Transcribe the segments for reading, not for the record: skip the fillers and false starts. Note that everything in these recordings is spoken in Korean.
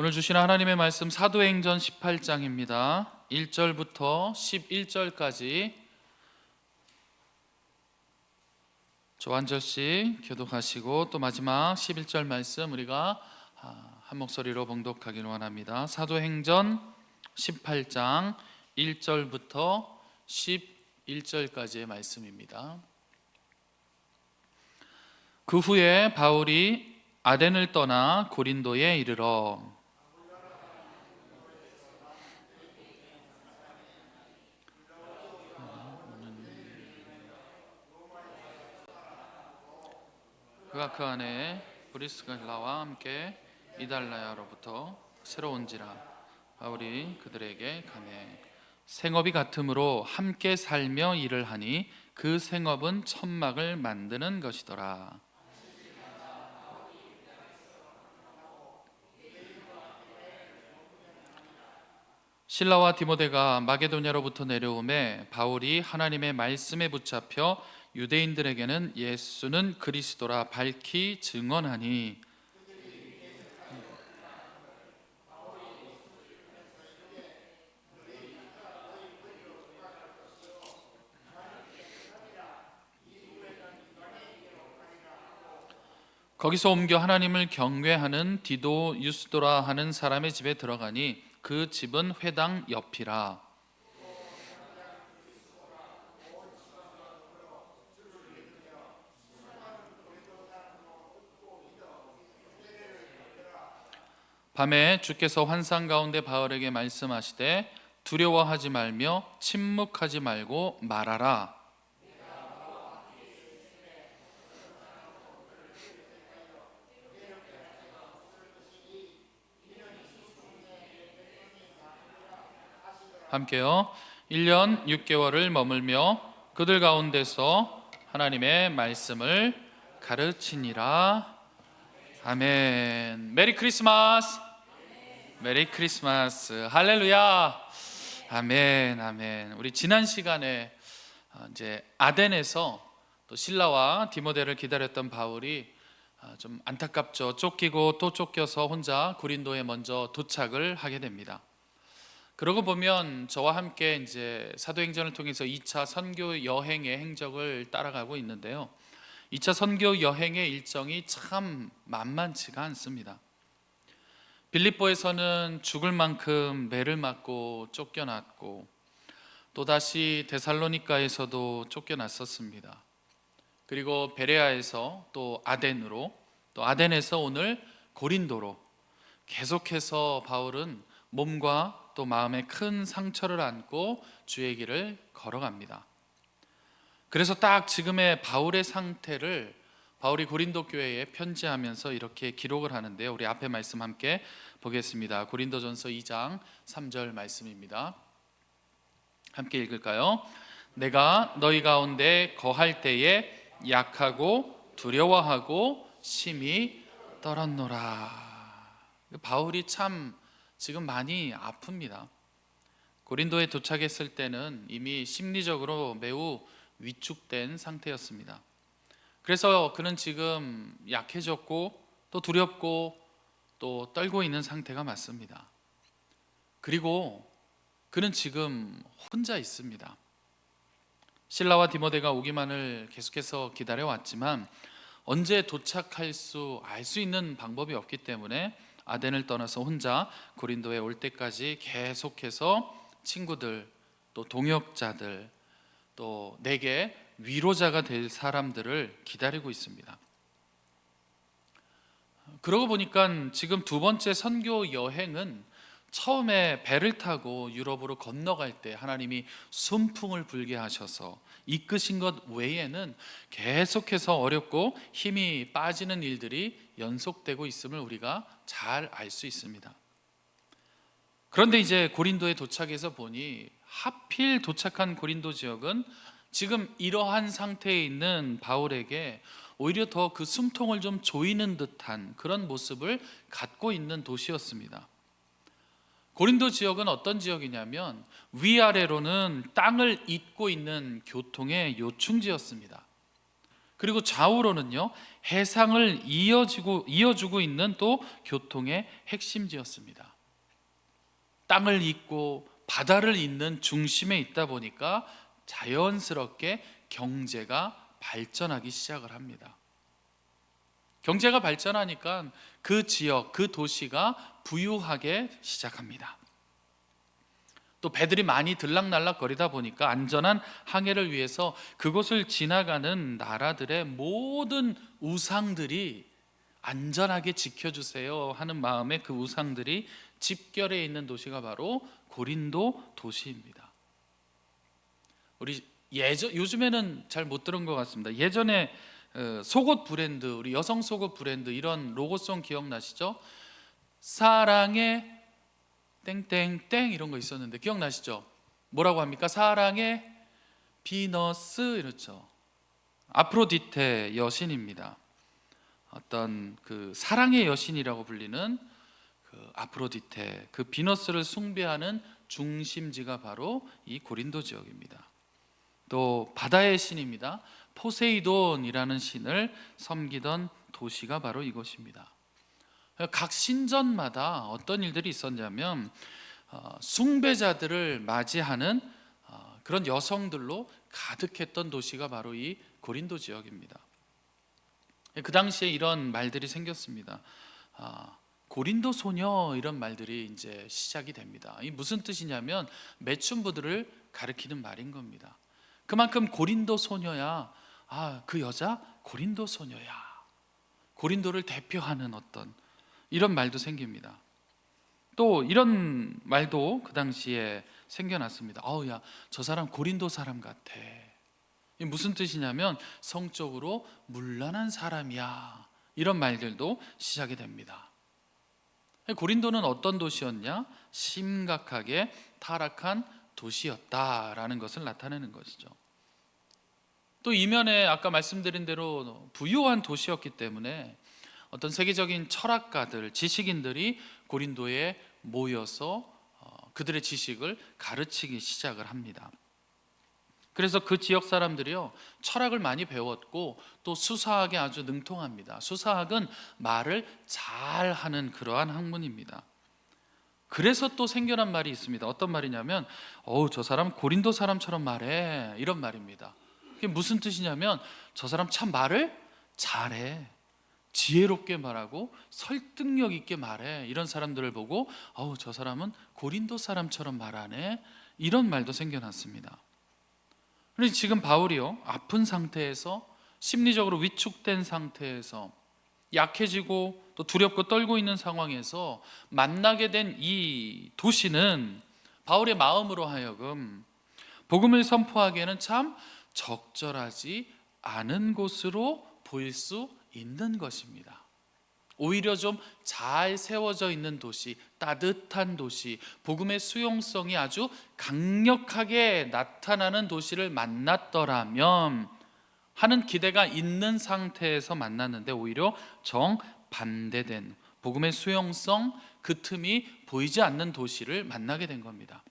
오늘 주시는 하나님의 말씀 사도행전 18장입니다. 1절부터 11절까지 한 절씩 교독하시고 또 마지막 11절 말씀 우리가 한 목소리로 봉독하기를 원합니다. 사도행전 18장 1절부터 11절까지의 말씀입니다. 그 후에 바울이 아덴을 떠나 고린도에 이르러 그가 그 안에 브리스갈라와 함께 이달라야로부터 새로운지라 바울이 그들에게 가매 생업이 같으므로 함께 살며 일을 하니 그 생업은 천막을 만드는 것이더라. 실라와 디모데가 마게도냐로부터 내려오매 바울이 하나님의 말씀에 붙잡혀 유대인들에게는 예수는 그리스도라 밝히 증언하니 거기서 옮겨 하나님을 경외하는 디도 유스도라 하는 사람의 집에 들어가니 그 집은 회당 옆이라. 밤에 주께서 환상 가운데 바울에게 말씀하시되 두려워하지 말며 침묵하지 말고 말하라. 함께요. 1년 6개월을 머물며 그들 가운데서 하나님의 말씀을 가르치니라. 아멘. 메리 크리스마스. 메리 크리스마스. 할렐루야. 아멘. 아멘. 우리 지난 시간에 이제 아덴에서 또 실라와 디모데를 기다렸던 바울이 좀 안타깝죠. 쫓기고 또 쫓겨서 혼자 고린도에 먼저 도착을 하게 됩니다. 그러고 보면 저와 함께 이제 사도행전을 통해서 2차 선교 여행의 행적을 따라가고 있는데요. 2차 선교 여행의 일정이 참 만만치가 않습니다. 빌립보에서는 죽을 만큼 매를 맞고 쫓겨났고 또다시 데살로니가에서도 쫓겨났었습니다. 그리고 베레아에서 또 아덴으로 또 아덴에서 오늘 고린도로 계속해서 바울은 몸과 또 마음에 큰 상처를 안고 주의 길을 걸어갑니다. 그래서 딱 지금의 바울의 상태를 바울이 고린도 교회에 편지하면서 이렇게 기록을 하는데요. 우리 앞에 말씀 함께 보겠습니다. 고린도전서 2장 3절 말씀입니다. 함께 읽을까요? 내가 너희 가운데 거할 때에 약하고 두려워하고 심히 떨었노라. 바울이 참 지금 많이 아픕니다. 고린도에 도착했을 때는 이미 심리적으로 매우 위축된 상태였습니다. 그래서 그는 지금 약해졌고 또 두렵고 또 떨고 있는 상태가 맞습니다. 그리고 그는 지금 혼자 있습니다. 실라와 디모데가 오기만을 계속해서 기다려왔지만 언제 도착할 알 수 있는 방법이 없기 때문에 아덴을 떠나서 혼자 고린도에 올 때까지 계속해서 친구들 또 동역자들 또 내게 위로자가 될 사람들을 기다리고 있습니다. 그러고 보니까 지금 두 번째 선교 여행은 처음에 배를 타고 유럽으로 건너갈 때 하나님이 순풍을 불게 하셔서 이끄신 것 외에는 계속해서 어렵고 힘이 빠지는 일들이 연속되고 있음을 우리가 잘 알 수 있습니다. 그런데 이제 고린도에 도착해서 보니 하필 도착한 고린도 지역은 지금 이러한 상태에 있는 바울에게 오히려 더 그 숨통을 좀 조이는 듯한 그런 모습을 갖고 있는 도시였습니다. 고린도 지역은 어떤 지역이냐면 위아래로는 땅을 잇고 있는 교통의 요충지였습니다. 그리고 좌우로는요 해상을 이어주고 있는 또 교통의 핵심지였습니다. 땅을 잇고 바다를 잇는 중심에 있다 보니까 자연스럽게 경제가 발전하기 시작을 합니다. 경제가 발전하니까 그 지역, 그 도시가 부유하게 시작합니다. 또 배들이 많이 들락날락 거리다 보니까 안전한 항해를 위해서 그곳을 지나가는 나라들의 모든 우상들이 안전하게 지켜주세요 하는 마음에 그 우상들이 집결해 있는 도시가 바로 고린도 도시입니다. 우리 요즘에는 잘 못 들은 것 같습니다. 예전에 속옷 브랜드, 우리 여성 속옷 브랜드 이런 로고송 기억나시죠? 사랑해 땡땡땡 이런 거 있었는데 기억나시죠? 뭐라고 합니까? 사랑해 비너스 이렇죠. 아프로디테 여신입니다. 어떤 그 사랑의 여신이라고 불리는 그 아프로디테, 그 비너스를 숭배하는 중심지가 바로 이 고린도 지역입니다. 또 바다의 신입니다. 포세이돈이라는 신을 섬기던 도시가 바로 이곳입니다. 각 신전마다 어떤 일들이 있었냐면 숭배자들을 맞이하는 그런 여성들로 가득했던 도시가 바로 이 고린도 지역입니다. 그 당시에 이런 말들이 생겼습니다. 고린도 소녀 이런 말들이 이제 시작이 됩니다. 이 무슨 뜻이냐면 매춘부들을 가리키는 말인 겁니다. 그만큼 고린도 소녀야, 그 여자 고린도 소녀야, 고린도를 대표하는 어떤 이런 말도 생깁니다. 또 이런 말도 그 당시에 생겨났습니다. 야, 저 사람 고린도 사람 같아. 이게 무슨 뜻이냐면 성적으로 문란한 사람이야, 이런 말들도 시작이 됩니다. 고린도는 어떤 도시였냐? 심각하게 타락한 도시였다라는 것을 나타내는 것이죠. 또 이면에 아까 말씀드린 대로 부유한 도시였기 때문에 어떤 세계적인 철학가들, 지식인들이 고린도에 모여서 그들의 지식을 가르치기 시작을 합니다. 그래서 그 지역 사람들이요 철학을 많이 배웠고 또 수사학에 아주 능통합니다. 수사학은 말을 잘하는 그러한 학문입니다. 그래서 또 생겨난 말이 있습니다. 어떤 말이냐면 저 사람 고린도 사람처럼 말해, 이런 말입니다. 그게 무슨 뜻이냐면 저 사람 참 말을 잘해, 지혜롭게 말하고 설득력 있게 말해, 이런 사람들을 보고 저 사람은 고린도 사람처럼 말하네, 이런 말도 생겨났습니다. 그런데 지금 바울이요 아픈 상태에서, 심리적으로 위축된 상태에서, 약해지고 또 두렵고 떨고 있는 상황에서 만나게 된 이 도시는 바울의 마음으로 하여금 복음을 선포하기에는 참 적절하지 않은 곳으로 보일 수 있는 것입니다. 오히려 좀 잘 세워져 있는 도시, 따뜻한 도시, 복음의 수용성이 아주 강력하게 나타나는 도시를 만났더라면 하는 기대가 있는 상태에서 만났는데 오히려 정반대된 복음의 수용성, 그 틈이 보이지 않는 도시를 만나게 된 겁니다.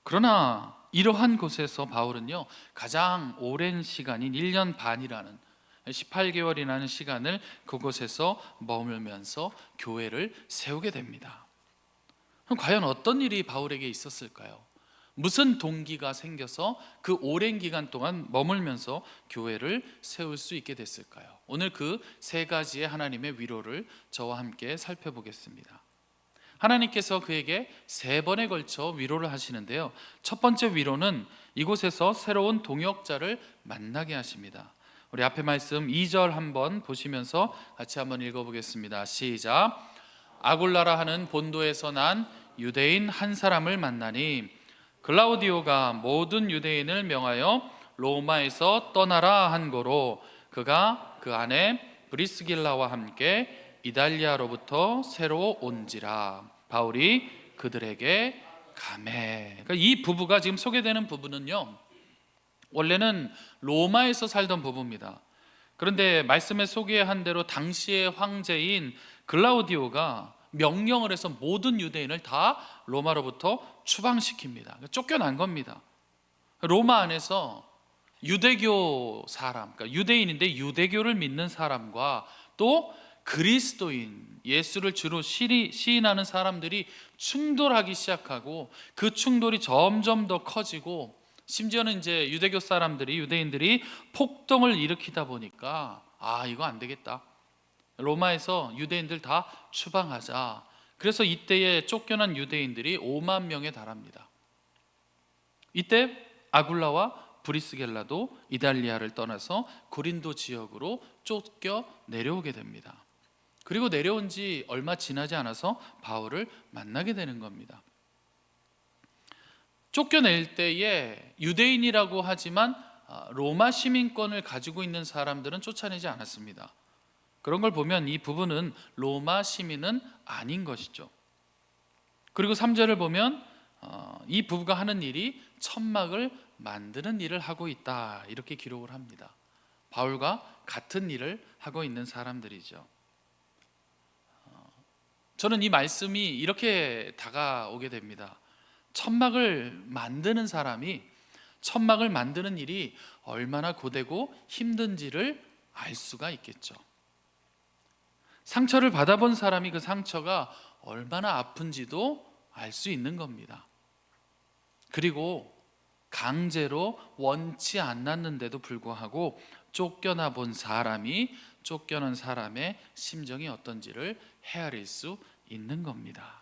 그러나 이러한 곳에서 바울은요 가장 오랜 시간인 1년 반이라는 18개월이라는 시간을 그곳에서 머물면서 교회를 세우게 됩니다. 그럼 과연 어떤 일이 바울에게 있었을까요? 무슨 동기가 생겨서 그 오랜 기간 동안 머물면서 교회를 세울 수 있게 됐을까요? 오늘 그 세 가지의 하나님의 위로를 저와 함께 살펴보겠습니다. 하나님께서 그에게 3번에 걸쳐 위로를 하시는데요, 첫 번째 위로는 이곳에서 새로운 동역자를 만나게 하십니다. 우리 앞에 말씀 2절 한번 보시면서 같이 한번 읽어보겠습니다. 시작. 아굴라라 하는 본도에서 난 유대인 한 사람을 만나니 글라우디오가 모든 유대인을 명하여 로마에서 떠나라 한 거로 그가 그 아내 브리스길라와 함께 이달리아로부터 새로 온지라. 바울이 그들에게 가매. 그러니까 이 부부가 지금 소개되는 부부는요 원래는 로마에서 살던 부부입니다. 그런데 말씀에 소개한 대로 당시의 황제인 글라우디오가 명령을 해서 모든 유대인을 다 로마로부터 추방시킵니다. 쫓겨난 겁니다. 로마 안에서 유대교 사람, 그러니까 유대인인데 유대교를 믿는 사람과 또 그리스도인, 예수를 주로 시인하는 사람들이 충돌하기 시작하고 그 충돌이 점점 더 커지고 심지어는 이제 유대인들이 폭동을 일으키다 보니까 이거 안 되겠다. 로마에서 유대인들 다 추방하자. 그래서 이때에 쫓겨난 유대인들이 5만 명에 달합니다. 이때 아굴라와 브리스겔라도 이달리아를 떠나서 고린도 지역으로 쫓겨 내려오게 됩니다. 그리고 내려온 지 얼마 지나지 않아서 바울을 만나게 되는 겁니다. 쫓겨낼 때에 유대인이라고 하지만 로마 시민권을 가지고 있는 사람들은 쫓아내지 않았습니다. 그런 걸 보면 이 부부는 로마 시민은 아닌 것이죠. 그리고 3절을 보면 이 부부가 하는 일이 천막을 만드는 일을 하고 있다, 이렇게 기록을 합니다. 바울과 같은 일을 하고 있는 사람들이죠. 저는 이 말씀이 이렇게 다가오게 됩니다. 천막을 만드는 사람이 천막을 만드는 일이 얼마나 고되고 힘든지를 알 수가 있겠죠. 상처를 받아본 사람이 그 상처가 얼마나 아픈지도 알 수 있는 겁니다. 그리고 강제로 원치 않았는데도 불구하고 쫓겨나 본 사람이 쫓겨난 사람의 심정이 어떤지를 헤아릴 수 있는 겁니다.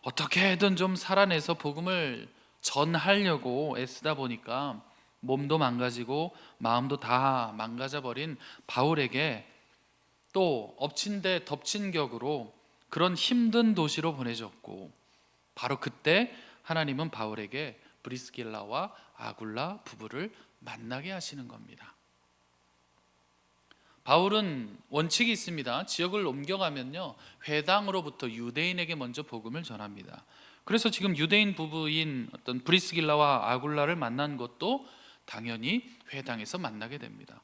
어떻게든 좀 살아내서 복음을 전하려고 애쓰다 보니까 몸도 망가지고 마음도 다 망가져 버린 바울에게 또 엎친 데 덮친 격으로 그런 힘든 도시로 보내졌고, 바로 그때 하나님은 바울에게 브리스길라와 아굴라 부부를 만나게 하시는 겁니다. 바울은 원칙이 있습니다. 지역을 옮겨가면요, 회당으로부터 유대인에게 먼저 복음을 전합니다. 그래서 지금 유대인 부부인 어떤 브리스길라와 아굴라를 만난 것도 당연히 회당에서 만나게 됩니다.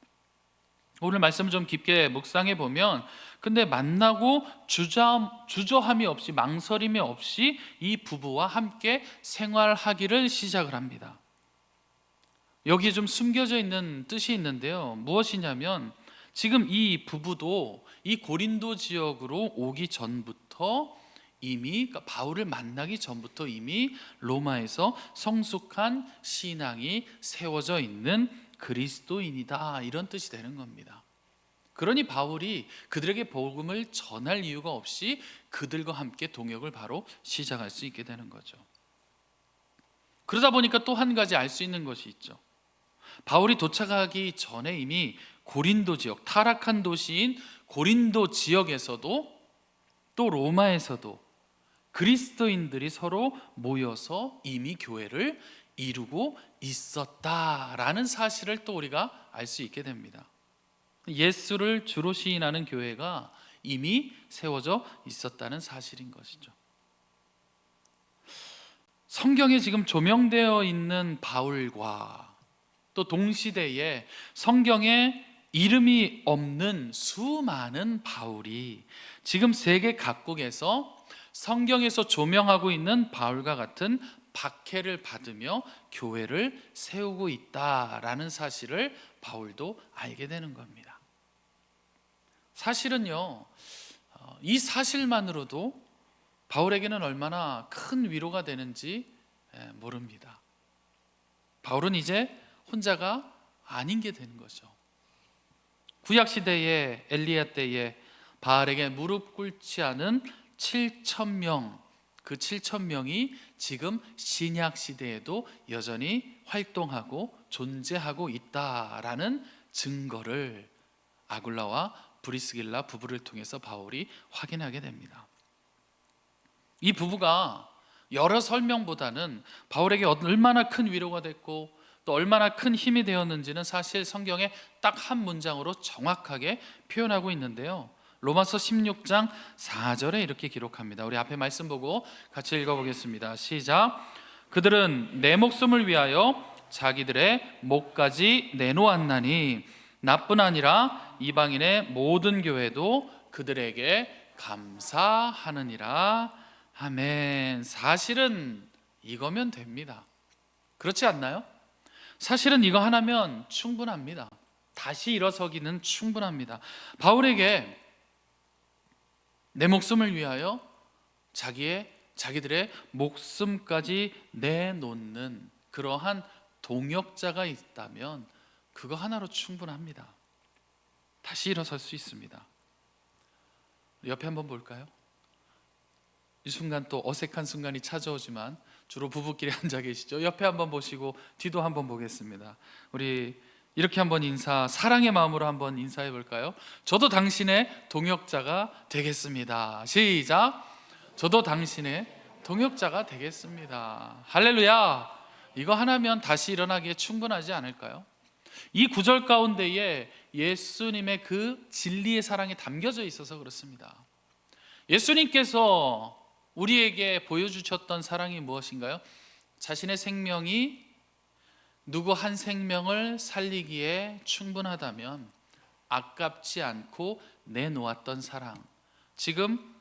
오늘 말씀 좀 깊게 묵상해 보면, 근데 만나고 주저함이 없이, 망설임이 없이 이 부부와 함께 생활하기를 시작을 합니다. 여기에 좀 숨겨져 있는 뜻이 있는데요, 무엇이냐면 지금 이 부부도 이 고린도 지역으로 오기 전부터 이미, 그러니까 바울을 만나기 전부터 이미 로마에서 성숙한 신앙이 세워져 있는 그리스도인이다, 이런 뜻이 되는 겁니다. 그러니 바울이 그들에게 복음을 전할 이유가 없이 그들과 함께 동역을 바로 시작할 수 있게 되는 거죠. 그러다 보니까 또 한 가지 알 수 있는 것이 있죠. 바울이 도착하기 전에 이미 고린도 지역, 타락한 도시인 고린도 지역에서도 또 로마에서도 그리스도인들이 서로 모여서 이미 교회를 이루고 있었다라는 사실을 또 우리가 알 수 있게 됩니다. 예수를 주로 시인하는 교회가 이미 세워져 있었다는 사실인 것이죠. 성경에 지금 조명되어 있는 바울과 또 동시대에 성경에 이름이 없는 수많은 바울이 지금 세계 각국에서 성경에서 조명하고 있는 바울과 같은 박해를 받으며 교회를 세우고 있다라는 사실을 바울도 알게 되는 겁니다. 사실은요, 이 사실만으로도 바울에게는 얼마나 큰 위로가 되는지 모릅니다. 바울은 이제 혼자가 아닌 게 되는 거죠. 구약시대에 엘리야 때에 바알에게 무릎 꿇지 않은 7,000명, 그 7,000명이 지금 신약시대에도 여전히 활동하고 존재하고 있다라는 증거를 아굴라와 브리스길라 부부를 통해서 바울이 확인하게 됩니다. 이 부부가 여러 설명보다는 바울에게 얼마나 큰 위로가 됐고 또 얼마나 큰 힘이 되었는지는 사실 성경에 딱 한 문장으로 정확하게 표현하고 있는데요, 로마서 16장 4절에 이렇게 기록합니다. 우리 앞에 말씀 보고 같이 읽어보겠습니다. 시작. 그들은 내 목숨을 위하여 자기들의 목까지 내놓았나니 나뿐 아니라 이방인의 모든 교회도 그들에게 감사하느니라. 아멘. 사실은 이거면 됩니다. 그렇지 않나요? 사실은 이거 하나면 충분합니다. 다시 일어서기는 충분합니다. 바울에게 내 목숨을 위하여 자기들의 목숨까지 내놓는 그러한 동역자가 있다면 그거 하나로 충분합니다. 다시 일어설 수 있습니다. 옆에 한번 볼까요? 이 순간 또 어색한 순간이 찾아오지만 주로 부부끼리 앉아 계시죠. 옆에 한번 보시고 뒤도 한번 보겠습니다. 우리 이렇게 한번 사랑의 마음으로 한번 인사해 볼까요? 저도 당신의 동역자가 되겠습니다. 시작. 저도 당신의 동역자가 되겠습니다. 할렐루야. 이거 하나면 다시 일어나기에 충분하지 않을까요? 이 구절 가운데에 예수님의 그 진리의 사랑이 담겨져 있어서 그렇습니다. 예수님께서 우리에게 보여주셨던 사랑이 무엇인가요? 자신의 생명이 누구 한 생명을 살리기에 충분하다면 아깝지 않고 내놓았던 사랑. 지금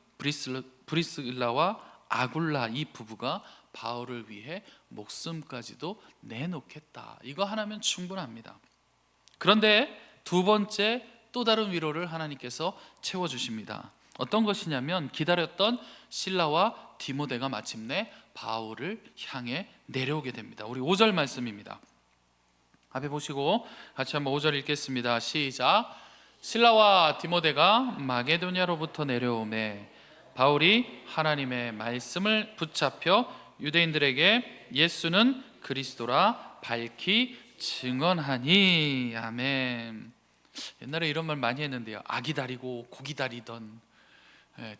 브리스길라와 아굴라 이 부부가 바울을 위해 목숨까지도 내놓겠다. 이거 하나면 충분합니다. 그런데 두 번째 또 다른 위로를 하나님께서 채워주십니다. 어떤 것이냐면 기다렸던 실라와 디모데가 마침내 바울을 향해 내려오게 됩니다. 우리 5절 말씀입니다. 앞에 보시고 같이 한번 5절 읽겠습니다. 시작. 실라와 디모데가 마게도냐로부터 내려오매 바울이 하나님의 말씀을 붙잡혀 유대인들에게 예수는 그리스도라 밝히 증언하니. 아멘. 옛날에 이런 말 많이 했는데요. 기다리고 고 기다리던,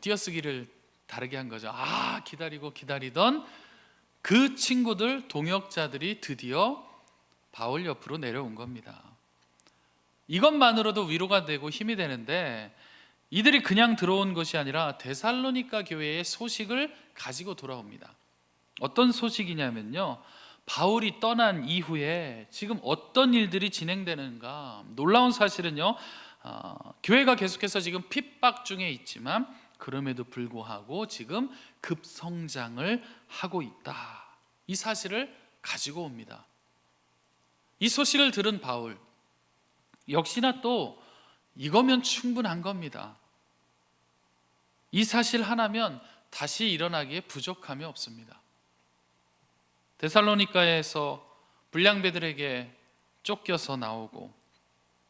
띄어쓰기를 다르게 한 거죠. 기다리던 그 친구들, 동역자들이 드디어 바울 옆으로 내려온 겁니다. 이것만으로도 위로가 되고 힘이 되는데 이들이 그냥 들어온 것이 아니라 데살로니가 교회의 소식을 가지고 돌아옵니다. 어떤 소식이냐면요, 바울이 떠난 이후에 지금 어떤 일들이 진행되는가. 놀라운 사실은요, 교회가 계속해서 지금 핍박 중에 있지만 그럼에도 불구하고 지금 급성장을 하고 있다. 이 사실을 가지고 옵니다. 이 소식을 들은 바울 역시나 또 이거면 충분한 겁니다. 이 사실 하나면 다시 일어나기에 부족함이 없습니다. 데살로니가에서 불량배들에게 쫓겨서 나오고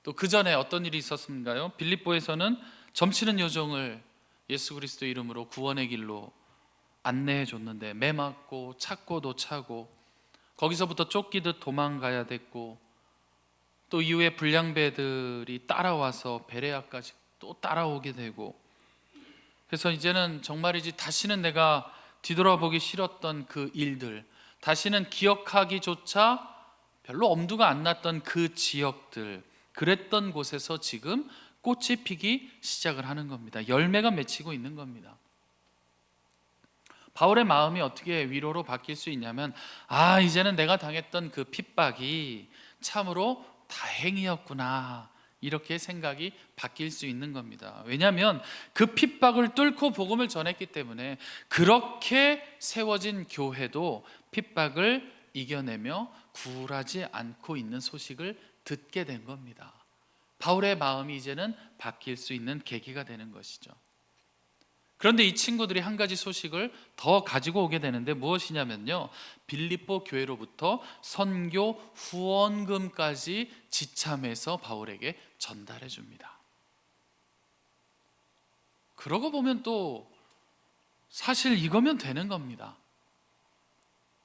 또 그 전에 어떤 일이 있었는가요? 빌립보에서는 점치는 요정을 예수 그리스도 이름으로 구원의 길로 안내해 줬는데 매 맞고 찾고도 차고 거기서부터 쫓기듯 도망가야 됐고 또 이후에 불량배들이 따라와서 베레아까지 또 따라오게 되고 그래서 이제는 정말이지 다시는 내가 뒤돌아보기 싫었던 그 일들, 다시는 기억하기조차 별로 엄두가 안 났던 그 지역들, 그랬던 곳에서 지금 꽃이 피기 시작을 하는 겁니다. 열매가 맺히고 있는 겁니다. 바울의 마음이 어떻게 위로로 바뀔 수 있냐면 이제는 내가 당했던 그 핍박이 참으로 다행이었구나, 이렇게 생각이 바뀔 수 있는 겁니다. 왜냐하면 그 핍박을 뚫고 복음을 전했기 때문에 그렇게 세워진 교회도 핍박을 이겨내며 굴하지 않고 있는 소식을 듣게 된 겁니다. 바울의 마음이 이제는 바뀔 수 있는 계기가 되는 것이죠. 그런데 이 친구들이 한 가지 소식을 더 가지고 오게 되는데 무엇이냐면요, 빌립보 교회로부터 선교 후원금까지 지참해서 바울에게 전달해 줍니다. 그러고 보면 또 사실 이거면 되는 겁니다.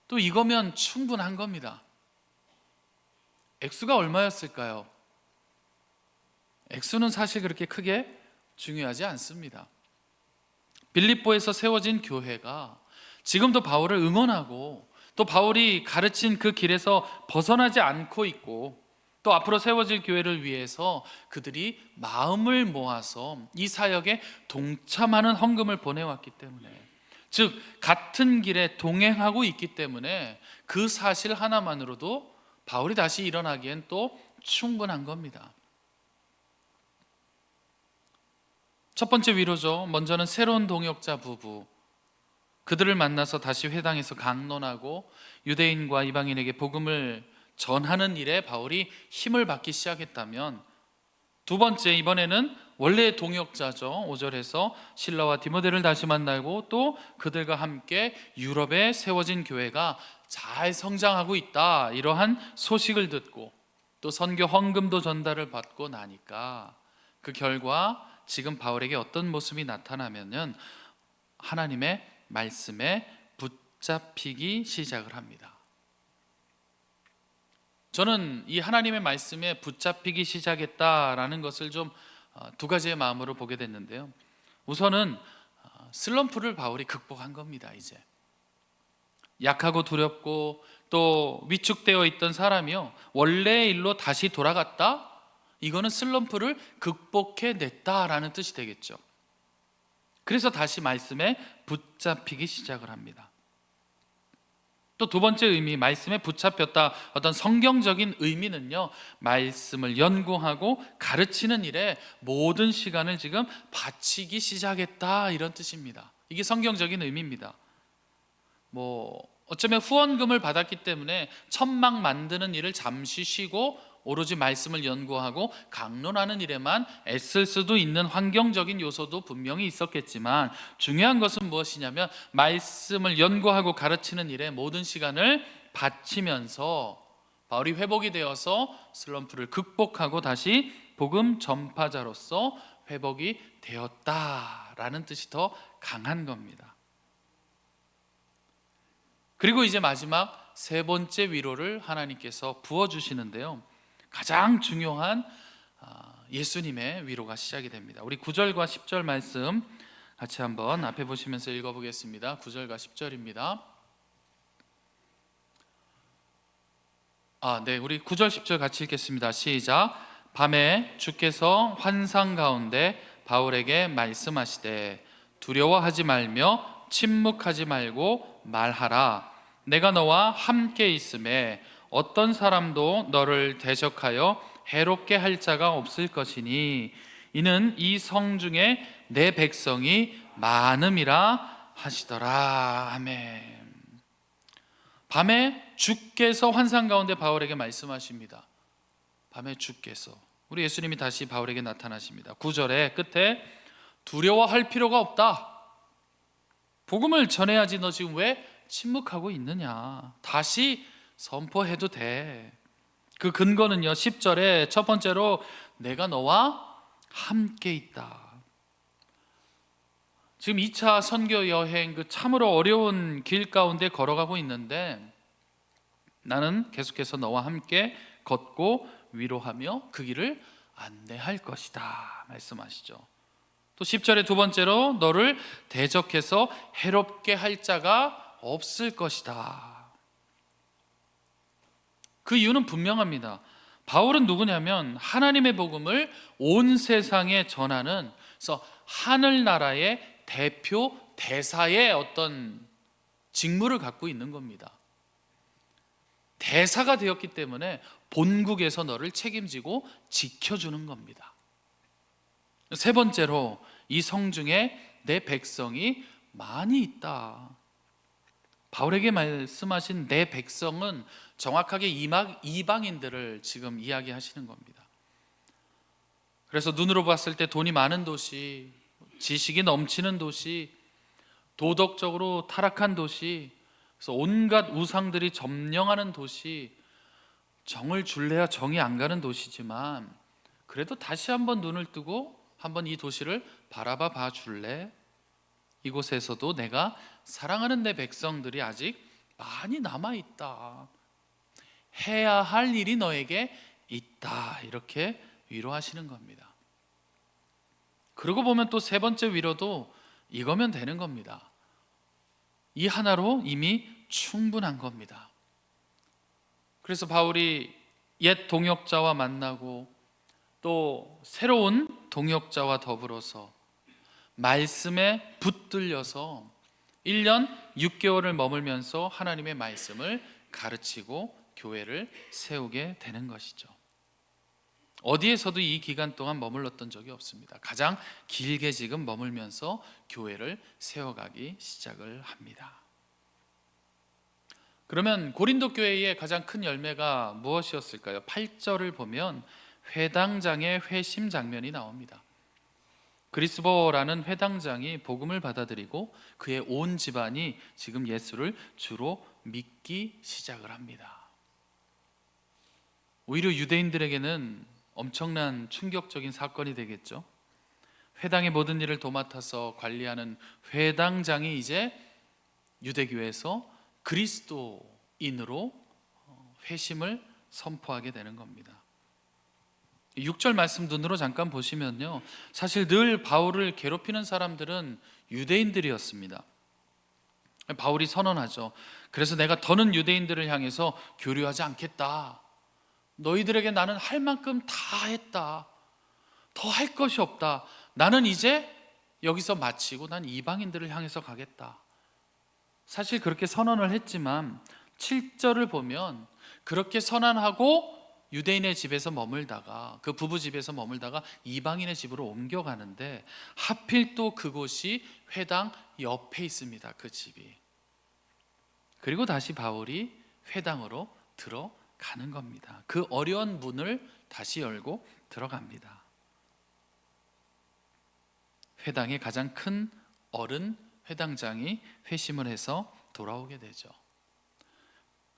또 이거면 충분한 겁니다. 액수가 얼마였을까요? 액수는 사실 그렇게 크게 중요하지 않습니다. 빌립보에서 세워진 교회가 지금도 바울을 응원하고 또 바울이 가르친 그 길에서 벗어나지 않고 있고 또 앞으로 세워질 교회를 위해서 그들이 마음을 모아서 이 사역에 동참하는 헌금을 보내왔기 때문에, 즉 같은 길에 동행하고 있기 때문에 그 사실 하나만으로도 바울이 다시 일어나기엔 또 충분한 겁니다. 첫 번째 위로죠. 먼저는 새로운 동역자 부부. 그들을 만나서 다시 회당에서 강론하고 유대인과 이방인에게 복음을 전하는 일에 바울이 힘을 받기 시작했다면, 두 번째, 이번에는 원래의 동역자죠. 5절에서 실라와 디모데를 다시 만나고 또 그들과 함께 유럽에 세워진 교회가 잘 성장하고 있다, 이러한 소식을 듣고 또 선교 헌금도 전달을 받고 나니까 그 결과 지금 바울에게 어떤 모습이 나타나면은 하나님의 말씀에 붙잡히기 시작을 합니다. 저는 이 하나님의 말씀에 붙잡히기 시작했다라는 것을 좀 두 가지의 마음으로 보게 됐는데요. 우선은 슬럼프를 바울이 극복한 겁니다. 이제 약하고 두렵고 또 위축되어 있던 사람이요, 원래의 일로 다시 돌아갔다? 이거는 슬럼프를 극복해 냈다라는 뜻이 되겠죠. 그래서 다시 말씀에 붙잡히기 시작을 합니다. 또 두 번째 의미, 말씀에 붙잡혔다, 어떤 성경적인 의미는요, 말씀을 연구하고 가르치는 일에 모든 시간을 지금 바치기 시작했다, 이런 뜻입니다. 이게 성경적인 의미입니다. 어쩌면 후원금을 받았기 때문에 천막 만드는 일을 잠시 쉬고 오로지 말씀을 연구하고 강론하는 일에만 애쓸 수도 있는 환경적인 요소도 분명히 있었겠지만, 중요한 것은 무엇이냐면 말씀을 연구하고 가르치는 일에 모든 시간을 바치면서 바울이 회복이 되어서 슬럼프를 극복하고 다시 복음 전파자로서 회복이 되었다라는 뜻이 더 강한 겁니다. 그리고 이제 마지막 세 번째 위로를 하나님께서 부어주시는데요, 가장 중요한 예수님의 위로가 시작이 됩니다. 우리 9절과 10절 말씀 같이 한번 앞에 보시면서 읽어보겠습니다. 9절과 10절입니다. 우리 9절 10절 같이 읽겠습니다. 시작. 밤에 주께서 환상 가운데 바울에게 말씀하시되 두려워하지 말며 침묵하지 말고 말하라. 내가 너와 함께 있음에 어떤 사람도 너를 대적하여 해롭게 할 자가 없을 것이니 이는 이 성 중에 내 백성이 많음이라 하시더라. 아멘. 밤에 주께서 환상 가운데 바울에게 말씀하십니다. 밤에 주께서, 우리 예수님이 다시 바울에게 나타나십니다. 9절의 끝에 두려워할 필요가 없다. 복음을 전해야지, 너 지금 왜 침묵하고 있느냐. 다시 선포해도 돼. 그 근거는요, 10절에 첫 번째로 내가 너와 함께 있다. 지금 2차 선교 여행, 그 참으로 어려운 길 가운데 걸어가고 있는데 나는 계속해서 너와 함께 걷고 위로하며 그 길을 안내할 것이다 말씀하시죠. 또 10절에 두 번째로 너를 대적해서 해롭게 할 자가 없을 것이다. 그 이유는 분명합니다. 바울은 누구냐면 하나님의 복음을 온 세상에 전하는, 그래서 하늘나라의 대표 대사의 어떤 직무를 갖고 있는 겁니다. 대사가 되었기 때문에 본국에서 너를 책임지고 지켜주는 겁니다. 세 번째로 이 성 중에 내 백성이 많이 있다. 바울에게 말씀하신 내 백성은 정확하게 이방인들을 지금 이야기하시는 겁니다. 그래서 눈으로 봤을 때 돈이 많은 도시, 지식이 넘치는 도시, 도덕적으로 타락한 도시, 그래서 온갖 우상들이 점령하는 도시, 정을 줄래야 정이 안 가는 도시지만 그래도 다시 한번 눈을 뜨고 한번 이 도시를 바라봐 봐 줄래? 이곳에서도 내가 사랑하는 내 백성들이 아직 많이 남아있다. 해야 할 일이 너에게 있다. 이렇게 위로하시는 겁니다. 그러고 보면 또 세 번째 위로도 이거면 되는 겁니다. 이 하나로 이미 충분한 겁니다. 그래서 바울이 옛 동역자와 만나고 또 새로운 동역자와 더불어서 말씀에 붙들려서 1년 6개월을 머물면서 하나님의 말씀을 가르치고 교회를 세우게 되는 것이죠. 어디에서도 이 기간 동안 머물렀던 적이 없습니다. 가장 길게 지금 머물면서 교회를 세워가기 시작을 합니다. 그러면 고린도 교회의 가장 큰 열매가 무엇이었을까요? 8절을 보면 회당장의 회심 장면이 나옵니다. 그리스보라는 회당장이 복음을 받아들이고 그의 온 집안이 지금 예수를 주로 믿기 시작을 합니다. 오히려 유대인들에게는 엄청난 충격적인 사건이 되겠죠. 회당의 모든 일을 도맡아서 관리하는 회당장이 이제 유대교회에서 그리스도인으로 회심을 선포하게 되는 겁니다. 6절 말씀 눈으로 잠깐 보시면요, 사실 늘 바울을 괴롭히는 사람들은 유대인들이었습니다. 바울이 선언하죠. 그래서 내가 더는 유대인들을 향해서 교류하지 않겠다. 너희들에게 나는 할 만큼 다 했다. 더 할 것이 없다. 나는 이제 여기서 마치고 난 이방인들을 향해서 가겠다. 사실 그렇게 선언을 했지만 7절을 보면 그렇게 선언하고 유대인의 집에서 머물다가, 그 부부 집에서 머물다가 이방인의 집으로 옮겨가는데 하필 또 그곳이 회당 옆에 있습니다. 그 집이. 그리고 다시 바울이 회당으로 들어가는 겁니다. 그 어려운 문을 다시 열고 들어갑니다. 회당의 가장 큰 어른 회당장이 회심을 해서 돌아오게 되죠.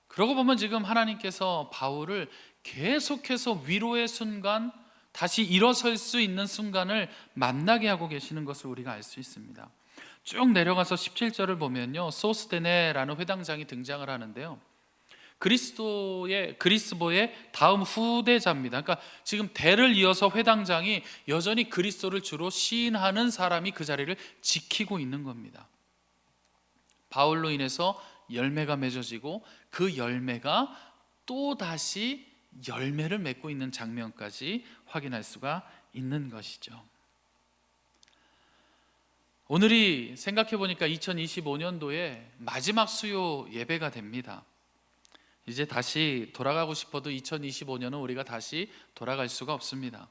그러고 보면 지금 하나님께서 바울을 계속해서 위로의 순간, 다시 일어설 수 있는 순간을 만나게 하고 계시는 것을 우리가 알 수 있습니다. 쭉 내려가서 17절을 보면요, 소스데네라는 회당장이 등장을 하는데요, 그리스보의 다음 후대자입니다. 그러니까 지금 대를 이어서 회당장이 여전히 그리스도를 주로 시인하는 사람이 그 자리를 지키고 있는 겁니다. 바울로 인해서 열매가 맺어지고 그 열매가 또 다시 열매를 맺고 있는 장면까지 확인할 수가 있는 것이죠. 오늘이 생각해 보니까 2025년도에 마지막 수요 예배가 됩니다. 이제 다시 돌아가고 싶어도 2025년은 우리가 다시 돌아갈 수가 없습니다.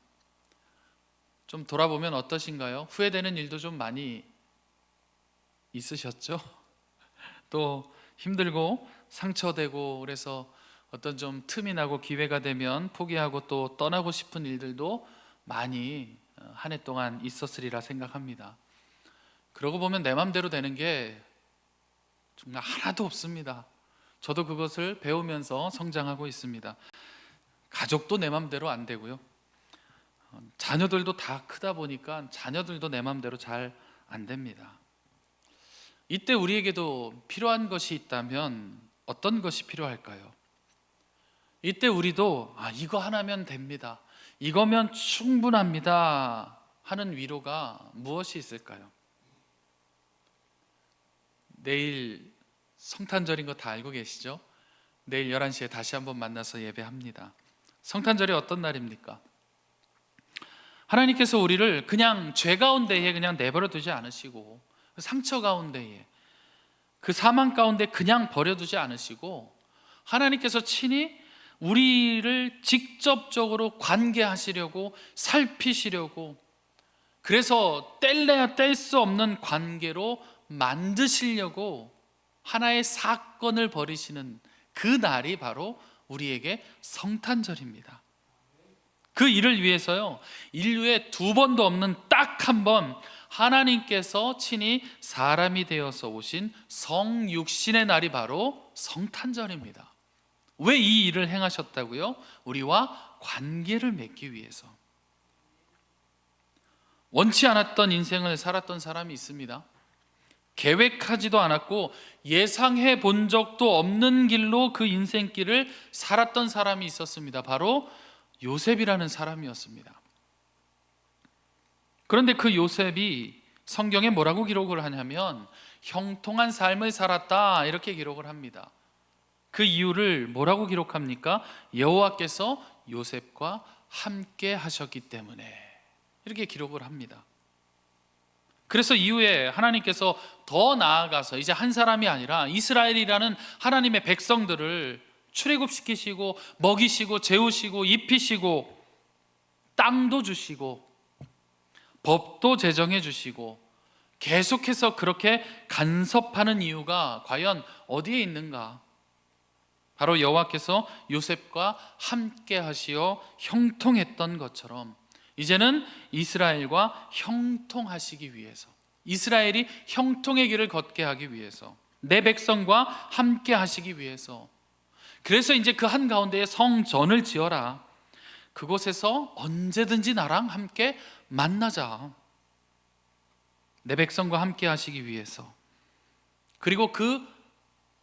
좀 돌아보면 어떠신가요? 후회되는 일도 좀 많이 있으셨죠? 또 힘들고 상처되고, 그래서 어떤 좀 틈이 나고 기회가 되면 포기하고 또 떠나고 싶은 일들도 많이 한 해 동안 있었으리라 생각합니다. 그러고 보면 내 맘대로 되는 게 정말 하나도 없습니다. 저도 그것을 배우면서 성장하고 있습니다. 가족도 내 맘대로 안 되고요, 자녀들도 다 크다 보니까 자녀들도 내 맘대로 잘 안 됩니다. 이때 우리에게도 필요한 것이 있다면 어떤 것이 필요할까요? 이때 우리도 이거 하나면 됩니다, 이거면 충분합니다 하는 위로가 무엇이 있을까요? 내일 성탄절인 거 다 알고 계시죠? 내일 11시에 다시 한번 만나서 예배합니다. 성탄절이 어떤 날입니까? 하나님께서 우리를 그냥 죄 가운데에 그냥 내버려 두지 않으시고, 상처 가운데에, 그 사망 가운데 그냥 버려두지 않으시고, 하나님께서 친히 우리를 직접적으로 관계하시려고, 살피시려고, 그래서 뗄래야 뗄 수 없는 관계로 만드시려고 하나의 사건을 벌이시는 그 날이 바로 우리에게 성탄절입니다. 그 일을 위해서요, 인류에 두 번도 없는 딱 한 번 하나님께서 친히 사람이 되어서 오신 성육신의 날이 바로 성탄절입니다. 왜 이 일을 행하셨다고요? 우리와 관계를 맺기 위해서. 원치 않았던 인생을 살았던 사람이 있습니다. 계획하지도 않았고 예상해 본 적도 없는 길로 그 인생길을 살았던 사람이 있었습니다. 바로 요셉이라는 사람이었습니다. 그런데 그 요셉이 성경에 뭐라고 기록을 하냐면 형통한 삶을 살았다, 이렇게 기록을 합니다. 그 이유를 뭐라고 기록합니까? 여호와께서 요셉과 함께 하셨기 때문에, 이렇게 기록을 합니다. 그래서 이후에 하나님께서 더 나아가서 이제 한 사람이 아니라 이스라엘이라는 하나님의 백성들을 출애굽시키시고 먹이시고 재우시고 입히시고, 땅도 주시고 법도 제정해 주시고 계속해서 그렇게 간섭하는 이유가 과연 어디에 있는가? 바로 여호와께서 요셉과 함께 하시어 형통했던 것처럼 이제는 이스라엘과 형통하시기 위해서, 이스라엘이 형통의 길을 걷게 하기 위해서, 내 백성과 함께 하시기 위해서, 그래서 이제 그 한가운데에 성전을 지어라. 그곳에서 언제든지 나랑 함께 만나자. 내 백성과 함께 하시기 위해서. 그리고 그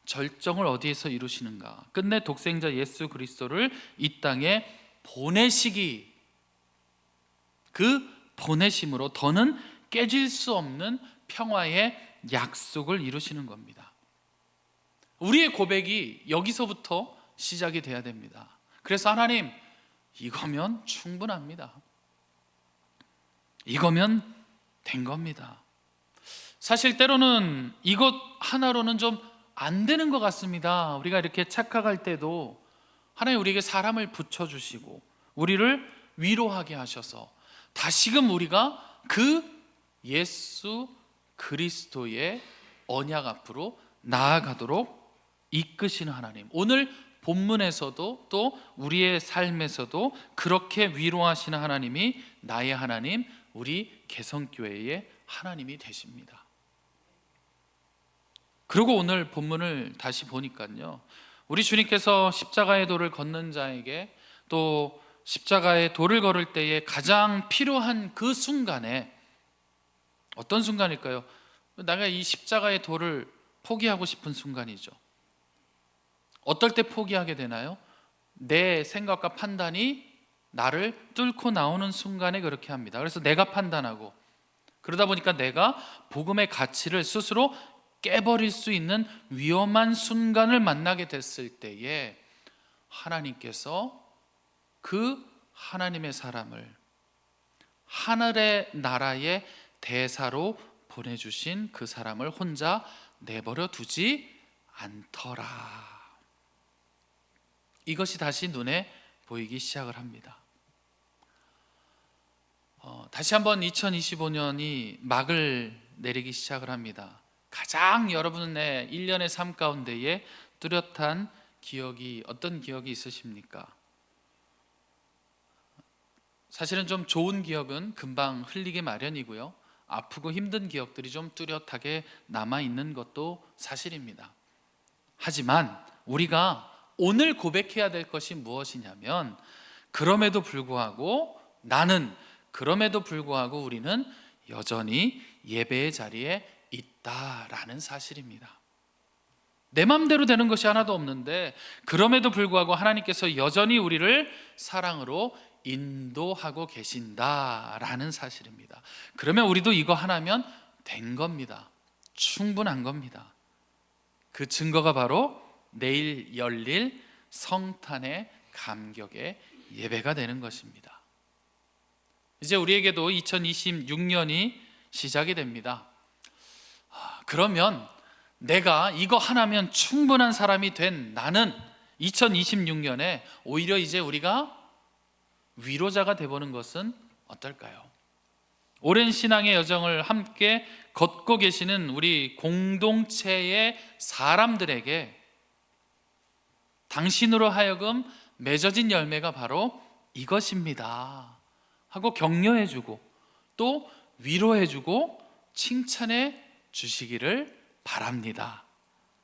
절정을 어디에서 이루시는가? 끝내 독생자 예수 그리스도를 이 땅에 보내시기, 그 보내심으로 더는 깨질 수 없는 평화의 약속을 이루시는 겁니다. 우리의 고백이 여기서부터 시작이 돼야 됩니다. 그래서 하나님, 이거면 충분합니다. 이거면 된 겁니다. 사실 때로는 이것 하나로는 좀 안 되는 것 같습니다. 우리가 이렇게 착각할 때도 하나님 우리에게 사람을 붙여주시고 우리를 위로하게 하셔서 다시금 우리가 그 예수 그리스도의 언약 앞으로 나아가도록 이끄시는 하나님, 오늘 본문에서도 또 우리의 삶에서도 그렇게 위로하시는 하나님이 나의 하나님, 우리 개성교회의 하나님이 되십니다. 그리고 오늘 본문을 다시 보니까요, 우리 주님께서 십자가의 도를 걷는 자에게 또 십자가의 도를 걸을 때에 가장 필요한 그 순간에, 어떤 순간일까요? 내가 이 십자가의 도를 포기하고 싶은 순간이죠. 어떨 때 포기하게 되나요? 내 생각과 판단이 나를 뚫고 나오는 순간에 그렇게 합니다. 그래서 내가 판단하고, 그러다 보니까 내가 복음의 가치를 스스로 깨버릴 수 있는 위험한 순간을 만나게 됐을 때에 하나님께서 그 하나님의 사람을 하늘의 나라의 대사로 보내주신 그 사람을 혼자 내버려 두지 않더라. 이것이 다시 눈에 보이기 시작을 합니다. 다시 한번 2025년이 막을 내리기 시작을 합니다. 가장 여러분의 1년의 삶 가운데에 뚜렷한 기억이, 어떤 기억이 있으십니까? 사실은 좀 좋은 기억은 금방 흘리기 마련이고요, 아프고 힘든 기억들이 좀 뚜렷하게 남아있는 것도 사실입니다. 하지만 우리가 오늘 고백해야 될 것이 무엇이냐면, 그럼에도 불구하고 우리는 여전히 예배의 자리에 있다라는 사실입니다. 내 마음대로 되는 것이 하나도 없는데 그럼에도 불구하고 하나님께서 여전히 우리를 사랑으로 인도하고 계신다라는 사실입니다. 그러면 우리도 이거 하나면 된 겁니다. 충분한 겁니다. 그 증거가 바로 내일 열릴 성탄의 감격의 예배가 되는 것입니다. 이제 우리에게도 2026년이 시작이 됩니다. 그러면 내가 이거 하나면 충분한 사람이 된 나는 2026년에 오히려 이제 우리가 위로자가 되보는 것은 어떨까요? 오랜 신앙의 여정을 함께 걷고 계시는 우리 공동체의 사람들에게 당신으로 하여금 맺어진 열매가 바로 이것입니다 하고 격려해주고 또 위로해주고 칭찬해 주시기를 바랍니다.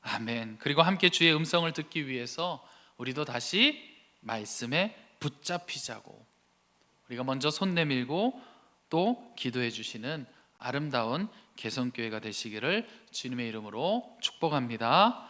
아멘. 그리고 함께 주의 음성을 듣기 위해서 우리도 다시 말씀에 붙잡히자고, 우리가 먼저 손 내밀고 또 기도해 주시는 아름다운 개성교회가 되시기를 주님의 이름으로 축복합니다.